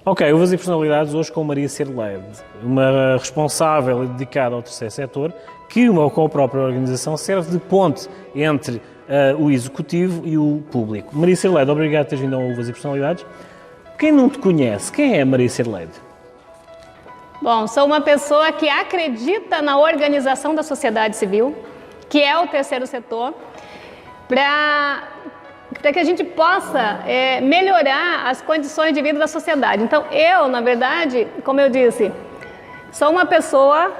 Ok, Uvas e Personalidades hoje com Maria Cirleide, uma responsável e dedicada ao terceiro setor, que com a própria organização serve de ponte entre o executivo e o público. Maria Cirleide, obrigado por teres vindo ao Uvas e Personalidades. Quem não te conhece, quem é Maria Cirleide? Bom, sou uma pessoa que acredita na organização da sociedade civil, que é o terceiro setor, para que a gente possa melhorar as condições de vida da sociedade. Então, eu, na verdade, como eu disse, sou uma pessoa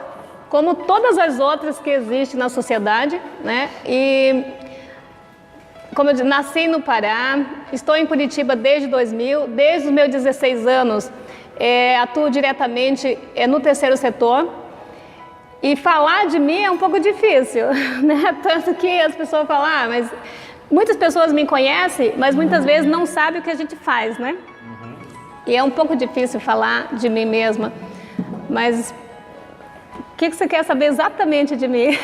como todas as outras que existem na sociedade, né? E, como eu disse, nasci no Pará, estou em Curitiba desde 2000, desde os meus 16 anos, atuo diretamente no terceiro setor. E falar de mim é um pouco difícil, né? Tanto que as pessoas falam, mas muitas pessoas me conhecem, mas muitas vezes não sabem o que a gente faz, né? E é um pouco difícil falar de mim mesma, mas o que você quer saber exatamente de mim?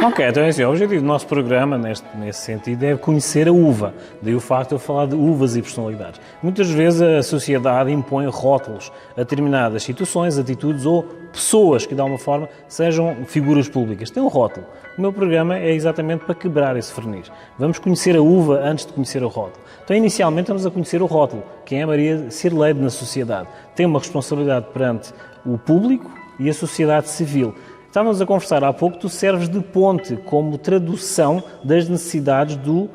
Ok, então é assim, o objetivo do nosso programa, nesse sentido, é conhecer a uva. Daí o facto de eu falar de uvas e personalidades. Muitas vezes a sociedade impõe rótulos a determinadas situações, atitudes ou pessoas que, de alguma forma, sejam figuras públicas. Tem um rótulo. O meu programa é exatamente para quebrar esse verniz. Vamos conhecer a uva antes de conhecer o rótulo. Então, inicialmente, vamos a conhecer o rótulo. Quem é Maria Cirleide na sociedade? Tem uma responsabilidade perante o público e a sociedade civil. Estávamos a conversar há pouco, tu serves de ponte como tradução das necessidades do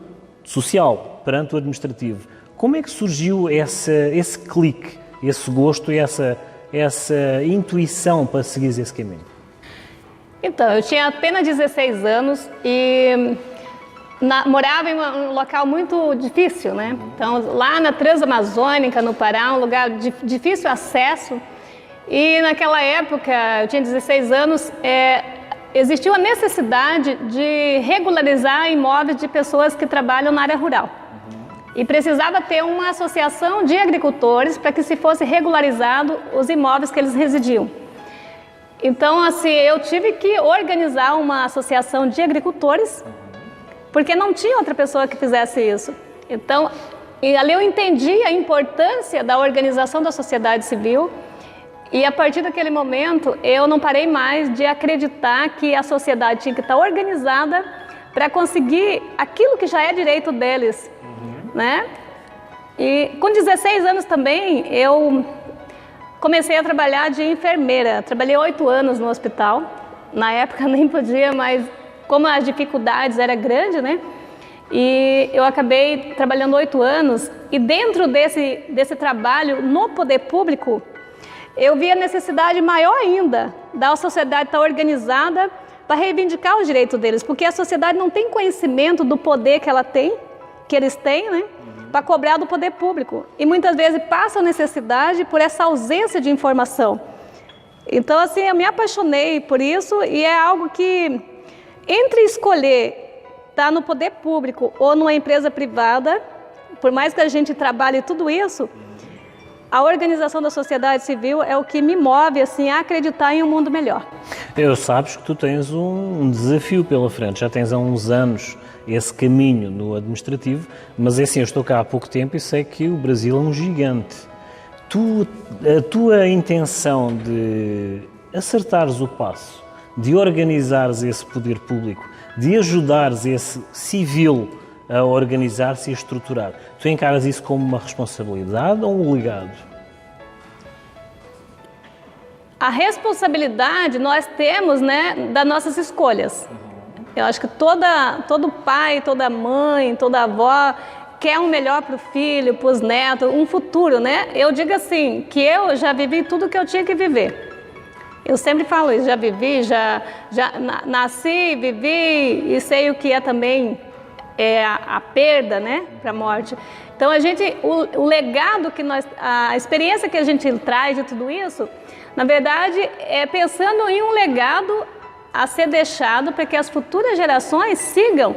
social perante o administrativo. Como é que surgiu esse clique, esse gosto e essa intuição para seguir esse caminho? Então, eu tinha apenas 16 anos e morava em um local muito difícil, né? Então, lá na Transamazônica, no Pará, um lugar de difícil acesso. E naquela época, eu tinha 16 anos, existiu a necessidade de regularizar imóveis de pessoas que trabalham na área rural. E precisava ter uma associação de agricultores para que se fosse regularizado os imóveis que eles residiam. Então, assim, eu tive que organizar uma associação de agricultores, porque não tinha outra pessoa que fizesse isso. Então, ali eu entendi a importância da organização da sociedade civil. E a partir daquele momento, eu não parei mais de acreditar que a sociedade tinha que estar organizada para conseguir aquilo que já é direito deles, né? E com 16 anos também, eu comecei a trabalhar de enfermeira. Trabalhei 8 anos no hospital. Na época nem podia, mas como as dificuldades eram grandes, né? E eu acabei trabalhando 8 anos. E dentro desse trabalho no poder público, eu vi a necessidade maior ainda da sociedade estar organizada para reivindicar os direitos deles, porque a sociedade não tem conhecimento do poder que eles têm, né, para cobrar do poder público. E muitas vezes passam necessidade por essa ausência de informação. Então, assim, eu me apaixonei por isso e é algo que, entre escolher estar no poder público ou numa empresa privada, por mais que a gente trabalhe tudo isso, a organização da sociedade civil é o que me move assim, a acreditar em um mundo melhor. Eu sabes que tu tens um desafio pela frente, já tens há uns anos esse caminho no administrativo, mas é assim, eu estou cá há pouco tempo e sei que o Brasil é um gigante. A tua intenção de acertares o passo, de organizares esse poder público, de ajudares esse civil a organizar-se e a estruturar. Tu encaras isso como uma responsabilidade ou um legado? A responsabilidade nós temos, né, das nossas escolhas. Eu acho que todo pai, toda mãe, toda avó quer um melhor para o filho, para os netos, um futuro, né? Eu digo assim, que eu já vivi tudo que eu tinha que viver. Eu sempre falo isso, já vivi, já nasci, vivi e sei o que é também a perda, né, para a morte. Então o legado que a experiência que a gente traz de tudo isso, na verdade, é pensando em um legado a ser deixado para que as futuras gerações sigam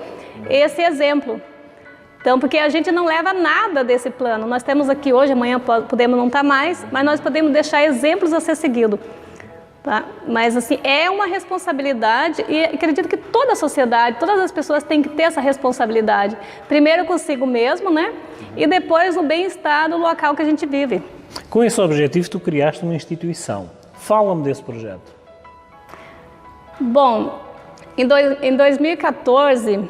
esse exemplo. Então, porque a gente não leva nada desse plano. Nós temos aqui hoje, amanhã podemos não estar mais, mas nós podemos deixar exemplos a ser seguidos. tá? Mas assim, é uma responsabilidade e acredito que toda a sociedade, todas as pessoas têm que ter essa responsabilidade. Primeiro consigo mesmo, né? E depois no bem-estar do local que a gente vive. Com esse objetivo, tu criaste uma instituição. Fala-me desse projeto. Bom, em 2014,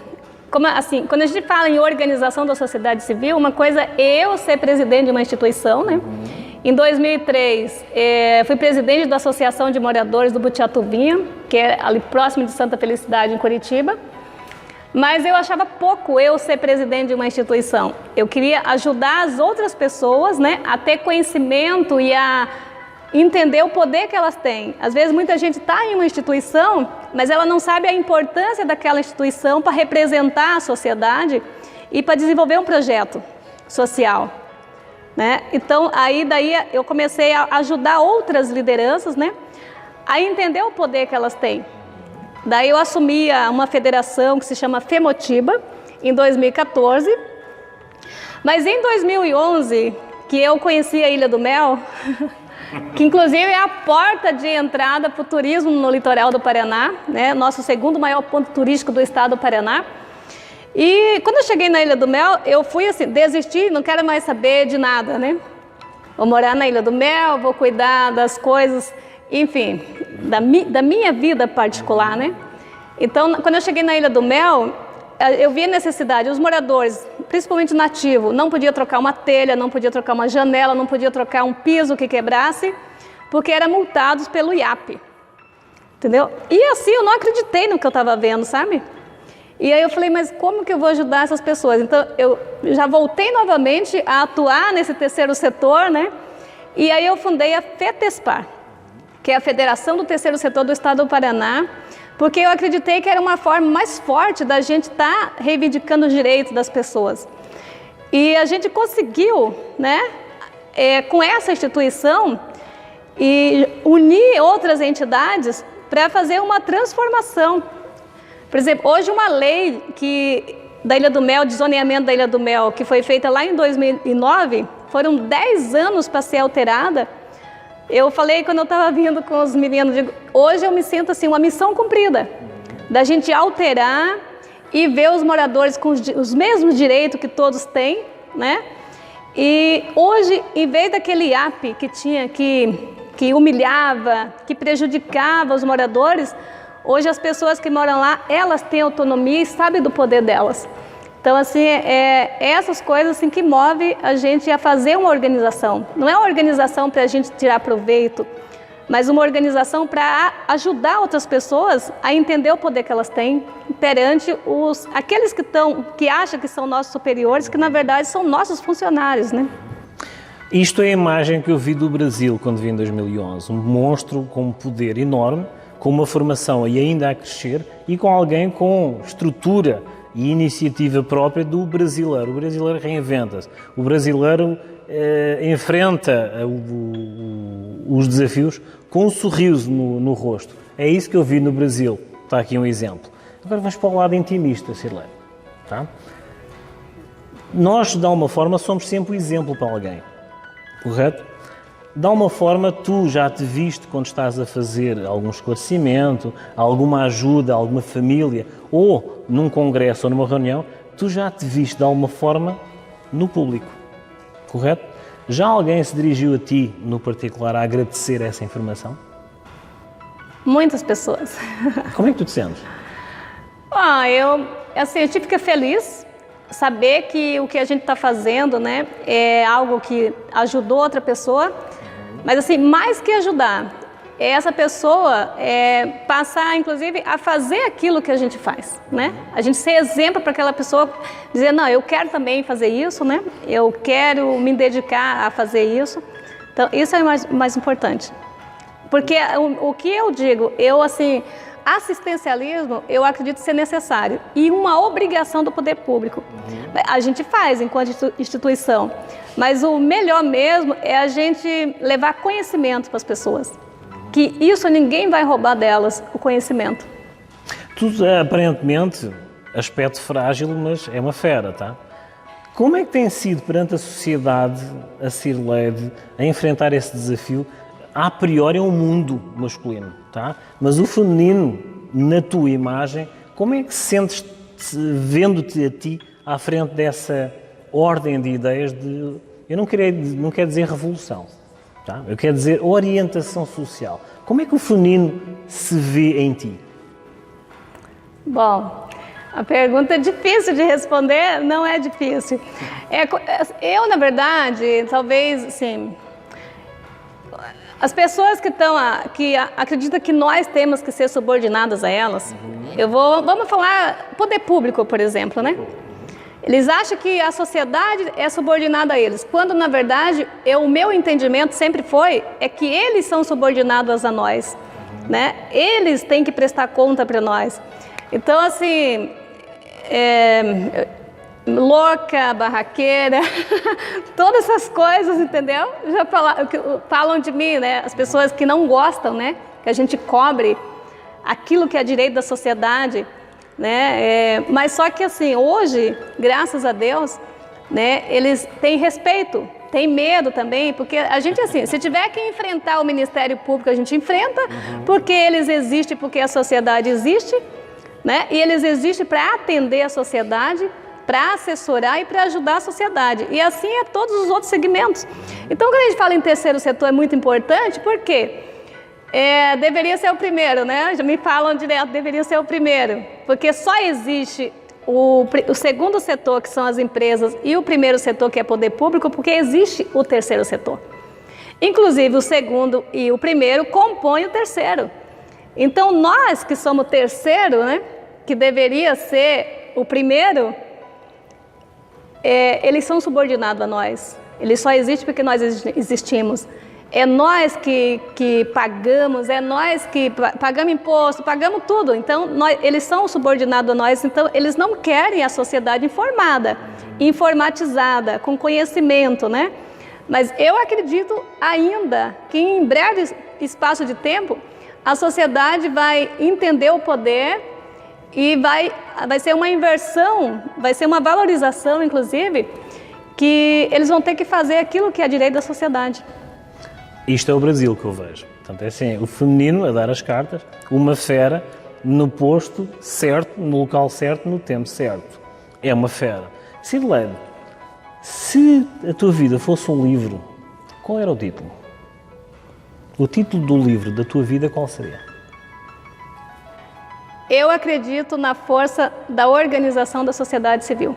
quando a gente fala em organização da sociedade civil, uma coisa é eu ser presidente de uma instituição, né? Em 2003, fui presidente da Associação de Moradores do Butiatuvinha, que é ali próximo de Santa Felicidade, em Curitiba. Mas eu achava pouco eu ser presidente de uma instituição. Eu queria ajudar as outras pessoas, né, a ter conhecimento e a entender o poder que elas têm. Às vezes muita gente está em uma instituição, mas ela não sabe a importância daquela instituição para representar a sociedade e para desenvolver um projeto social, né? Então, daí eu comecei a ajudar outras lideranças, né, a entender o poder que elas têm. Daí eu assumi uma federação que se chama Femotiba, em 2014. Mas em 2011, que eu conheci a Ilha do Mel, que inclusive é a porta de entrada para o turismo no litoral do Paraná, né? Nosso segundo maior ponto turístico do estado do Paraná. E quando eu cheguei na Ilha do Mel, eu fui assim, desisti, não quero mais saber de nada, né? Vou morar na Ilha do Mel, vou cuidar das coisas, enfim, da minha vida particular, né? Então, quando eu cheguei na Ilha do Mel, eu vi a necessidade, os moradores, principalmente nativos, não podia trocar uma telha, não podia trocar uma janela, não podia trocar um piso que quebrasse, porque eram multados pelo IAP, entendeu? E assim, eu não acreditei no que eu estava vendo, sabe? E aí eu falei, mas como que eu vou ajudar essas pessoas? Então, eu já voltei novamente a atuar nesse terceiro setor, né? E aí eu fundei a FETESPAR, que é a Federação do Terceiro Setor do Estado do Paraná, porque eu acreditei que era uma forma mais forte da gente estar reivindicando os direitos das pessoas. E a gente conseguiu, né, com essa instituição, e unir outras entidades para fazer uma transformação. Por exemplo, hoje uma lei da Ilha do Mel, de zoneamento da Ilha do Mel, que foi feita lá em 2009, foram 10 anos para ser alterada. Eu falei quando eu estava vindo com os meninos, hoje eu me sinto assim, uma missão cumprida, da gente alterar e ver os moradores com os mesmos direitos que todos têm, né? E hoje, em vez daquele IAP que tinha, que humilhava, que prejudicava os moradores, hoje as pessoas que moram lá, elas têm autonomia e sabem do poder delas. Então, assim, essas coisas assim, que movem a gente a fazer uma organização. Não é uma organização para a gente tirar proveito, mas uma organização para ajudar outras pessoas a entender o poder que elas têm perante aqueles que acham que são nossos superiores, que na verdade são nossos funcionários, né? Isto é a imagem que eu vi do Brasil quando vim em 2011. Um monstro com um poder enorme, com uma formação e ainda a crescer e com alguém com estrutura e iniciativa própria do brasileiro. O brasileiro reinventa-se. O brasileiro enfrenta os desafios com um sorriso no rosto. É isso que eu vi no Brasil. Está aqui um exemplo. Agora vamos para o lado intimista, Cirlei. Tá? Nós, de alguma forma, somos sempre o exemplo para alguém. Correto? De alguma forma, tu já te viste quando estás a fazer algum esclarecimento, alguma ajuda a alguma família, ou num congresso ou numa reunião, tu já te viste de alguma forma no público, correto? Já alguém se dirigiu a ti, no particular, a agradecer essa informação? Muitas pessoas. Como é que tu te sentes? Eu fico feliz saber que o que a gente está fazendo, né, é algo que ajudou outra pessoa. Mas assim, mais que ajudar, essa pessoa passar, inclusive, a fazer aquilo que a gente faz, né? A gente ser exemplo para aquela pessoa, dizer, não, eu quero também fazer isso, né? Eu quero me dedicar a fazer isso. Então, isso é o mais importante. Porque o que eu digo, assistencialismo, eu acredito ser necessário e uma obrigação do poder público. A gente faz enquanto instituição, mas o melhor mesmo é a gente levar conhecimento para as pessoas, que isso ninguém vai roubar delas, o conhecimento. Tu, aparentemente, aspecto frágil, mas é uma fera, tá? Como é que tem sido perante a sociedade, a Cirlei, a enfrentar esse desafio? a priori é um mundo masculino, tá? Mas o feminino, na tua imagem, como é que sentes vendo-te a ti à frente dessa ordem de ideias de, eu não quero dizer revolução, tá? Eu quero dizer orientação social. Como é que o feminino se vê em ti? Bom, a pergunta é difícil de responder, não é difícil. Eu, na verdade, talvez, assim, as pessoas que acreditam que nós temos que ser subordinadas a elas, vamos falar poder público, por exemplo, né? Eles acham que a sociedade é subordinada a eles, quando na verdade o meu entendimento sempre é que eles são subordinados a nós, né? Eles têm que prestar conta para nós. Então, assim, louca, barraqueira, todas essas coisas, entendeu? Já falam de mim, né? As pessoas que não gostam, né? Que a gente cobre aquilo que é direito da sociedade, né? Mas só que assim, hoje, graças a Deus, né? Eles têm respeito, têm medo também, porque a gente assim, se tiver que enfrentar o Ministério Público, a gente enfrenta, porque eles existem, porque a sociedade existe, né? E eles existem para atender a sociedade, para assessorar e para ajudar a sociedade. E assim é todos os outros segmentos. Então, quando a gente fala em terceiro setor, é muito importante, porque deveria ser o primeiro, né? Já me falam direto, deveria ser o primeiro. Porque só existe o segundo setor, que são as empresas, e o primeiro setor, que é poder público, porque existe o terceiro setor. Inclusive, o segundo e o primeiro compõem o terceiro. Então, nós que somos o terceiro, né, que deveria ser o primeiro, eles são subordinados a nós. Eles só existem porque nós existimos. É nós que pagamos, é nós que pagamos imposto, pagamos tudo. Então, eles são subordinados a nós, então eles não querem a sociedade informada, informatizada, com conhecimento, né? Mas eu acredito ainda que em breve espaço de tempo, a sociedade vai entender o poder e vai ser uma inversão, vai ser uma valorização, inclusive, que eles vão ter que fazer aquilo que é direito da sociedade. Isto é o Brasil que eu vejo. Portanto, é assim, o feminino a dar as cartas, uma fera no posto certo, no local certo, no tempo certo. É uma fera. Cirlene, se a tua vida fosse um livro, qual era o título? O título do livro da tua vida qual seria? Eu acredito na força da organização da sociedade civil.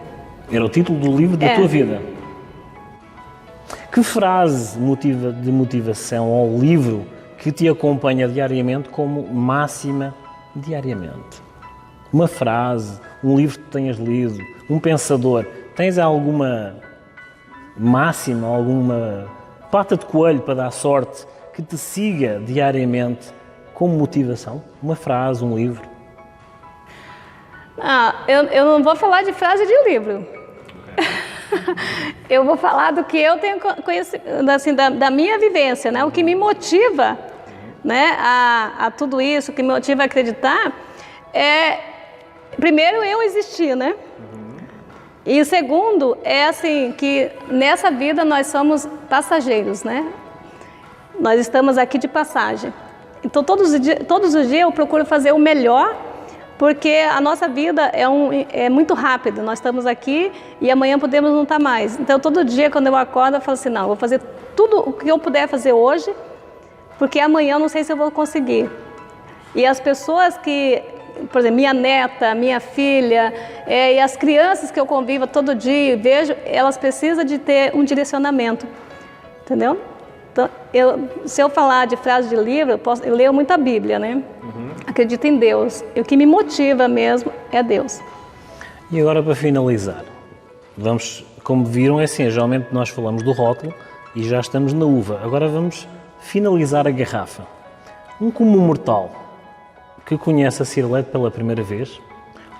Era o título do livro da tua vida? Que frase de motivação ou livro que te acompanha diariamente como máxima diariamente? Uma frase, um livro que tenhas lido, um pensador. Tens alguma máxima, alguma pata de coelho para dar sorte que te siga diariamente como motivação? Uma frase, um livro? Eu não vou falar de frase de livro. Eu vou falar do que eu tenho conhecido, assim, da minha vivência, né? O que me motiva, né, a tudo isso, o que me motiva a acreditar primeiro, eu existir, né? E o segundo é assim, que nessa vida nós somos passageiros, né? Nós estamos aqui de passagem. Então, todos os dias eu procuro fazer o melhor, porque a nossa vida é muito rápida. Nós estamos aqui e amanhã podemos não estar mais. Então, todo dia, quando eu acordo, eu falo assim, não, eu vou fazer tudo o que eu puder fazer hoje, porque amanhã eu não sei se eu vou conseguir. E as pessoas que, por exemplo, minha neta, minha filha, e as crianças que eu convivo todo dia, vejo, elas precisam de ter um direcionamento, entendeu? Então, se eu falar de frase de livro, eu leio muito a Bíblia, né? Acredito em Deus. E o que me motiva mesmo é Deus. E agora, para finalizar, vamos, como viram, é assim, geralmente nós falamos do rótulo e já estamos na uva. Agora vamos finalizar a garrafa. Um comum mortal que conhece a Cirlete pela primeira vez,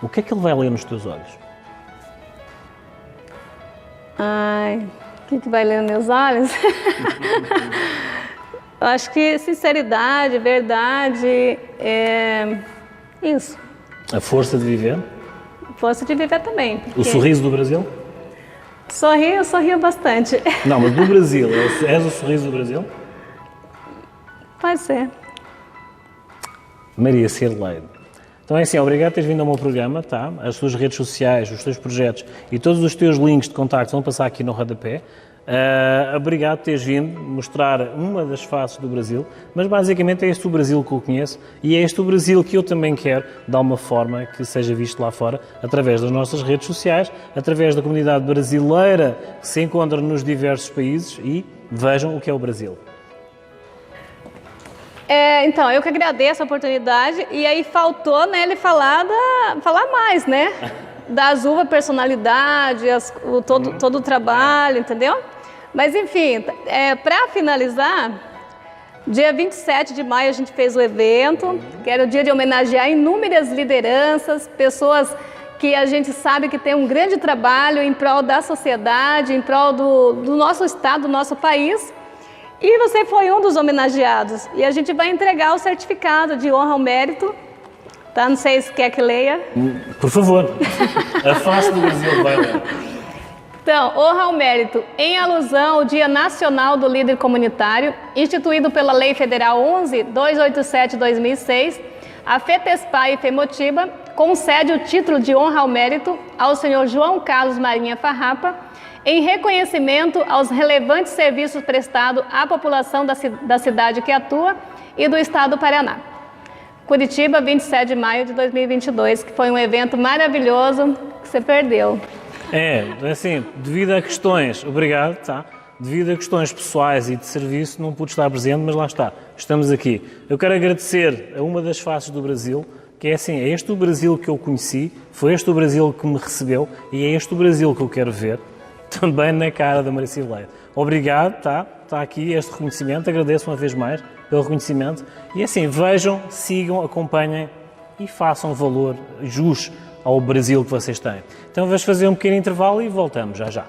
o que é que ele vai ler nos teus olhos? O que vai ler nos meus olhos? Eu acho que sinceridade, verdade, isso. A força de viver? Força de viver também. Porque... O sorriso do Brasil? Eu sorrio bastante. Não, mas do Brasil. És o sorriso do Brasil? Pode ser. Maria Cirleide. Então é assim, obrigado por teres vindo ao meu programa, tá? As tuas redes sociais, os teus projetos e todos os teus links de contacto vão passar aqui no rodapé. Obrigado por teres vindo mostrar uma das faces do Brasil, mas basicamente é este o Brasil que eu conheço e é este o Brasil que eu também quero, de alguma forma, que seja visto lá fora, através das nossas redes sociais, através da comunidade brasileira que se encontra nos diversos países e vejam o que é o Brasil. Então, eu que agradeço a oportunidade e aí faltou, né, ele falar mais, né? Das uvas, personalidade, todo o trabalho, entendeu? Mas, enfim, para finalizar, dia 27 de maio a gente fez o evento, que era o dia de homenagear inúmeras lideranças, pessoas que a gente sabe que tem um grande trabalho em prol da sociedade, em prol do nosso estado, do nosso país. E você foi um dos homenageados. E a gente vai entregar o certificado de honra ao mérito. Tá? Não sei se quer que leia. Por favor, a face do Brasil vai ler. Então, honra ao mérito, em alusão ao Dia Nacional do Líder Comunitário, instituído pela Lei Federal 11.287/2006, a FETESPAI e FEMOTIBA concede o título de honra ao mérito ao senhor João Carlos Marinha Farrapa, em reconhecimento aos relevantes serviços prestados à população da cidade que atua e do estado do Paraná. Curitiba, 27 de maio de 2022, que foi um evento maravilhoso que você perdeu. Assim, devido a questões, obrigado, tá? Devido a questões pessoais e de serviço, não pude estar presente, mas lá está, estamos aqui. Eu quero agradecer a uma das faces do Brasil, que é assim, é este o Brasil que eu conheci, foi este o Brasil que me recebeu e é este o Brasil que eu quero ver também na cara da Maria Cirleide. Obrigado, está aqui este reconhecimento, agradeço uma vez mais pelo reconhecimento e assim, vejam, sigam, acompanhem e façam valor jus ao Brasil que vocês têm. Então vamos fazer um pequeno intervalo e voltamos já já.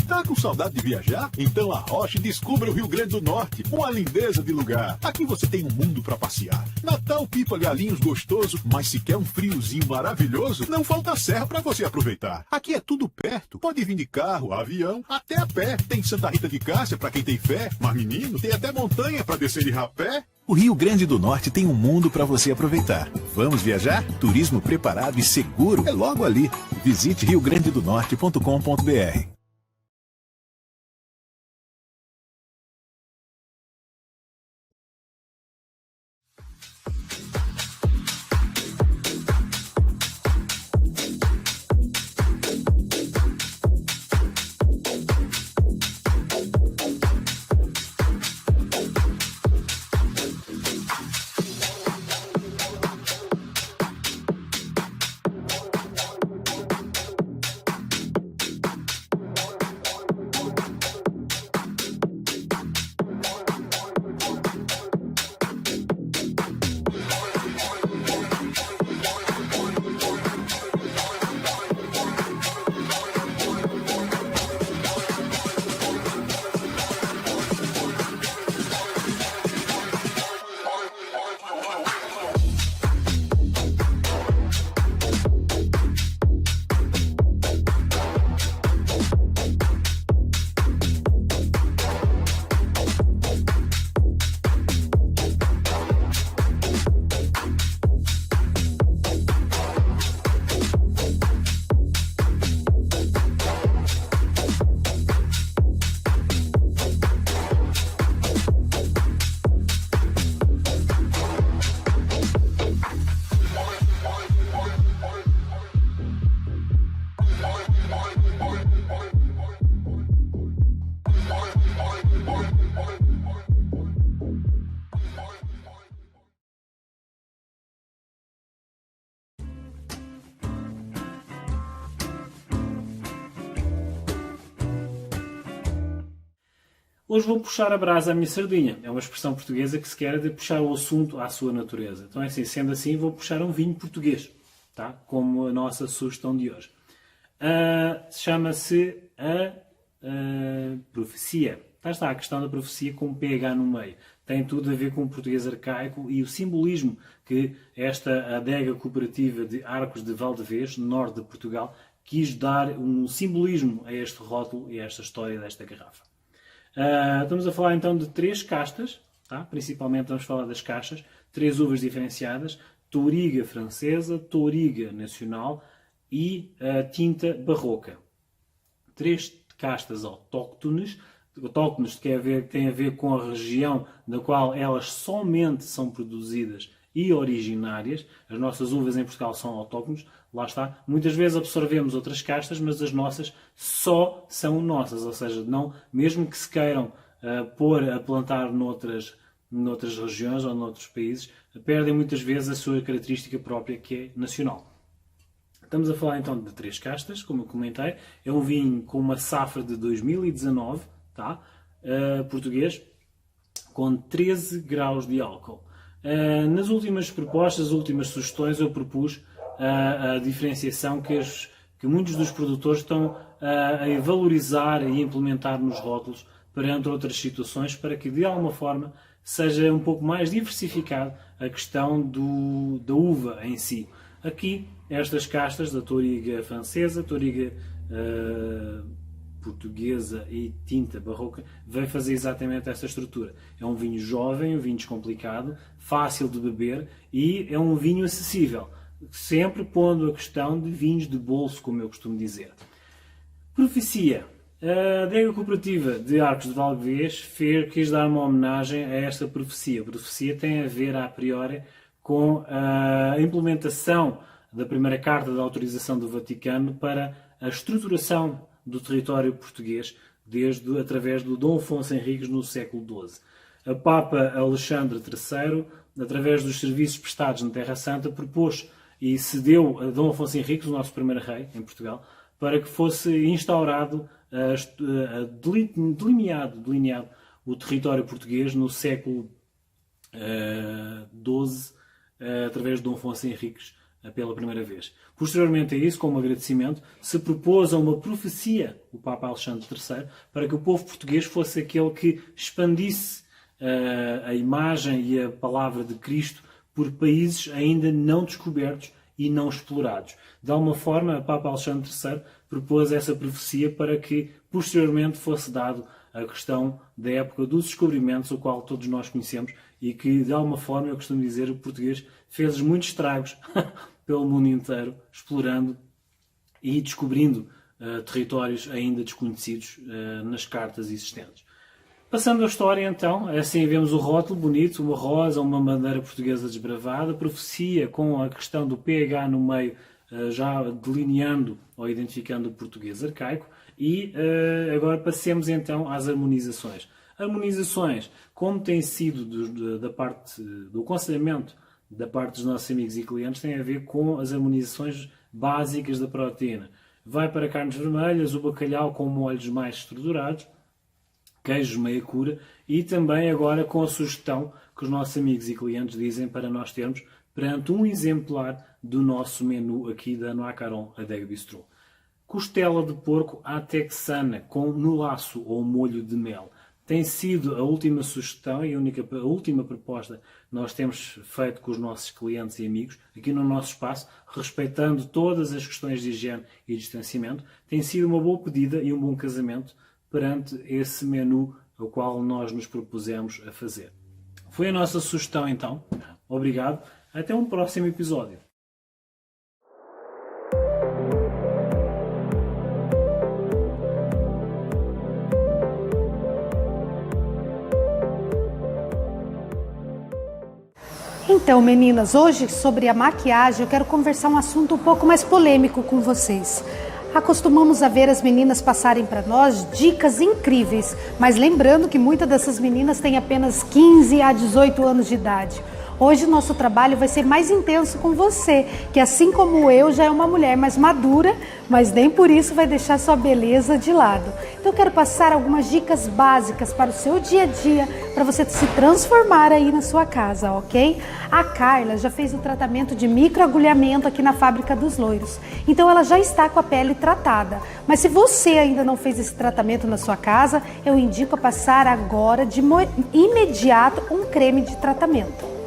Tá com saudade de viajar? Então arroche e descubra o Rio Grande do Norte, uma lindeza de lugar. Aqui você tem um mundo para passear. Natal, Pipa, Galinhos, gostoso, mas se quer um friozinho maravilhoso, não falta serra para você aproveitar. Aqui é tudo perto, pode vir de carro, avião, até a pé. Tem Santa Rita de Cássia para quem tem fé, mas menino, tem até montanha para descer de rapé. O Rio Grande do Norte tem um mundo para você aproveitar. Vamos viajar? Turismo preparado e seguro é logo ali. Visite riograndedonorte.com.br. Hoje vou puxar a brasa à minha sardinha. É uma expressão portuguesa que se quer de puxar o assunto à sua natureza. Então, é assim, sendo assim, vou puxar um vinho português, tá? Como a nossa sugestão de hoje. Chama-se a profecia. Está a questão da profecia com PH no meio. Tem tudo a ver com o português arcaico e o simbolismo que esta adega cooperativa de Arcos de Valdevez, no norte de Portugal, quis dar um simbolismo a este rótulo e a esta história desta garrafa. Estamos a falar então de 3 castas, tá? Principalmente vamos falar das caixas, 3 uvas diferenciadas, Touriga francesa, Touriga nacional e tinta barroca. 3 castas autóctones que tem a ver com a região na qual elas somente são produzidas e originárias. As nossas uvas em Portugal são autóctones, lá está. Muitas vezes absorvemos outras castas, mas as nossas só são nossas, ou seja, não, mesmo que se queiram pôr a plantar noutras regiões ou noutros países, perdem muitas vezes a sua característica própria, que é nacional. Estamos a falar então de 3 castas, como eu comentei. É um vinho com uma safra de 2019, tá? Português, com 13 graus de álcool. Nas últimas propostas, as últimas sugestões, eu propus a diferenciação que muitos dos produtores estão a valorizar e implementar nos rótulos perante outras situações, para que de alguma forma seja um pouco mais diversificado a questão da uva em si. Aqui, estas castas da Touriga francesa, Touriga portuguesa e tinta barroca, vai fazer exatamente esta estrutura. É um vinho jovem, um vinho descomplicado, fácil de beber e é um vinho acessível, sempre pondo a questão de vinhos de bolso, como eu costumo dizer. Profecia. A adega cooperativa de Arcos de Valdevez quis dar uma homenagem a esta profecia. A profecia tem a ver, a priori, com a implementação da primeira Carta de Autorização do Vaticano para a estruturação do território português através do Dom Afonso Henriques no século XII. A Papa Alexandre III, através dos serviços prestados na Terra Santa, propôs e cedeu a Dom Afonso Henriques, o nosso primeiro rei em Portugal, para que fosse instaurado, delineado o território português no século XII, através de Dom Afonso Henriques, pela primeira vez. Posteriormente a isso, como agradecimento, se propôs a uma profecia, o Papa Alexandre III, para que o povo português fosse aquele que expandisse a imagem e a palavra de Cristo por países ainda não descobertos e não explorados. De alguma forma, o Papa Alexandre III propôs essa profecia para que posteriormente fosse dado a questão da época dos descobrimentos, o qual todos nós conhecemos, e que, de alguma forma, eu costumo dizer, o português fez muitos estragos pelo mundo inteiro, explorando e descobrindo territórios ainda desconhecidos nas cartas existentes. Passando a história, então, assim vemos o rótulo bonito, uma rosa, uma bandeira portuguesa desbravada, profecia com a questão do PH no meio, já delineando ou identificando o português arcaico, e agora passemos então às harmonizações. Harmonizações, como tem sido da parte do aconselhamento da parte dos nossos amigos e clientes, tem a ver com as harmonizações básicas da proteína. Vai para carnes vermelhas, o bacalhau com molhos mais estruturados, queijos meia cura, e também agora com a sugestão que os nossos amigos e clientes dizem para nós termos perante um exemplar do nosso menu aqui da Noa Caron Adega Bistrô. Costela de porco à texana com melaço ou molho de mel. Tem sido a última sugestão e a última proposta que nós temos feito com os nossos clientes e amigos aqui no nosso espaço, respeitando todas as questões de higiene e distanciamento. Tem sido uma boa pedida e um bom casamento perante esse menu ao qual nós nos propusemos a fazer. Foi a nossa sugestão então. Obrigado. Até um próximo episódio. Então, meninas, hoje sobre a maquiagem eu quero conversar um assunto um pouco mais polêmico com vocês. Acostumamos a ver as meninas passarem para nós dicas incríveis, mas lembrando que muitas dessas meninas têm apenas 15 a 18 anos de idade. Hoje o nosso trabalho vai ser mais intenso com você, que assim como eu já é uma mulher mais madura, mas nem por isso vai deixar sua beleza de lado. Então eu quero passar algumas dicas básicas para o seu dia a dia, para você se transformar aí na sua casa, ok? A Carla já fez o tratamento de microagulhamento aqui na Fábrica dos Loiros, então ela já está com a pele tratada. Mas se você ainda não fez esse tratamento na sua casa, eu indico a passar agora de imediato um creme de tratamento.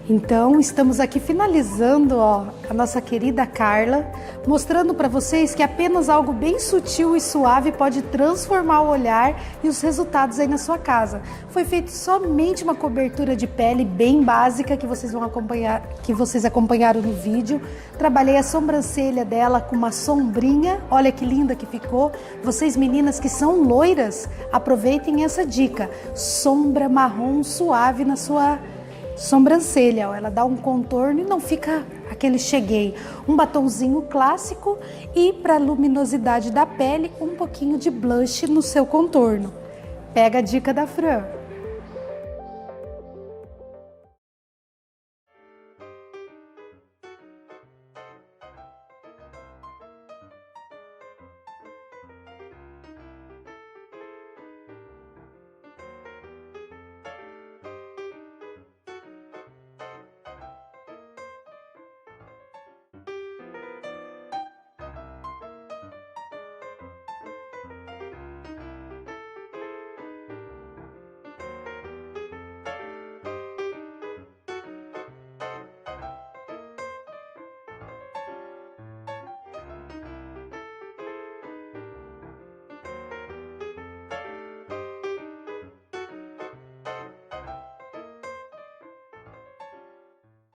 Então, estamos aqui finalizando a nossa querida Carla, mostrando para vocês que apenas algo bem sutil e suave pode transformar o olhar e os resultados aí na sua casa. Foi feito somente uma cobertura de pele bem básica que vocês vão acompanhar, que vocês acompanharam no vídeo. Trabalhei a sobrancelha dela com uma sombrinha, olha que linda que ficou. Vocês meninas que são loiras, aproveitem essa dica, sombra marrom suave na sua sobrancelha, ela dá um contorno e não fica aquele cheguei. Um batonzinho clássico e para luminosidade da pele, um pouquinho de blush no seu contorno. Pega a dica da Fran.